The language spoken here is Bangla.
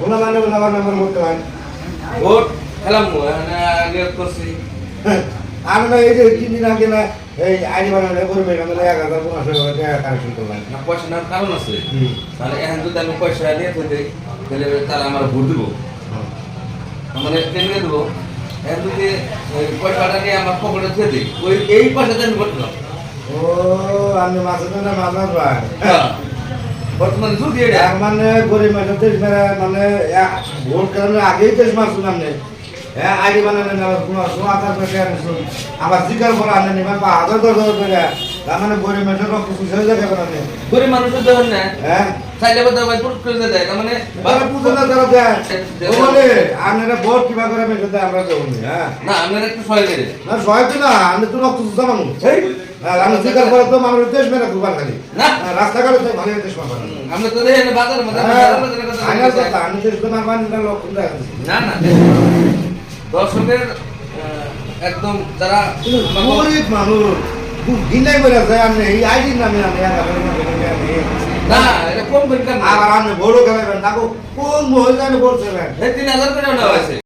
ওনা মানে ওনার নাম্বার করতে হয় ভোট খেলাম আগে করছি আমি না এই যে 3 দিন আগে না এই আইডি বানানো করে মেয়ে মানে 1500 টাকা কালেকশন করলাম না পয়সা নেওয়ার কারণ আছে তাহলে এখন যদি আমি পয়সা নিয়ে থাকি তাহলে তারা আমার ভোট দেবো মানে কেন্দ্রে দেবো এখন যদি পয়সাটা নিয়ে আমার পকেটে থুয়ে দিই ওই এই পয়সাতে আমি ভোট দিলাম ও আমি মাঝে না মাঝে ভাই বর্তমানে যদি এটা মানে গরিব মানুষ দেশ মানে ভোট কারণে আগেই দেশ মাস শুনাম নেই হ্যাঁ আইডি বানানো না কোনো আধার কার্ড শুন আবার জিকার করা আনে নিবা 1000 করে তার মানে গরিব মানুষের রক্ত চুষে হয়ে যাবে না গরিব মানুষের দেবেন না হ্যাঁ চাইলে বোধ হয় পুরো করে দেয় তার মানে বাবা পুজো না তারা দেয় ও বলে আপনারা ভোট কিবা করে মেশে দেয় আমরা দেবো হ্যাঁ না আপনারা একটু সহায় করে না সহায় তো না আমি তো রক্ত চুষা মানুষ আমি জিকার করে তো মানুষ দেশ মেরে দুবার খালি না রাস্তাঘাটে তো ভালো দেশ মাপা আমরা তো দেখেন বাজারের মধ্যে আমি দেশ তো মারবার লক্ষ্য দেখা না না দর্শকের একদম যারা গরিব মানুষ দিনাই করে যায় আপনি এই আইডির নামে আমি না এটা কম করে আবার আপনি বড় খেলাবেন দেখো কোন মহিলা বলছেন 3000 করে নেওয়া হয়েছে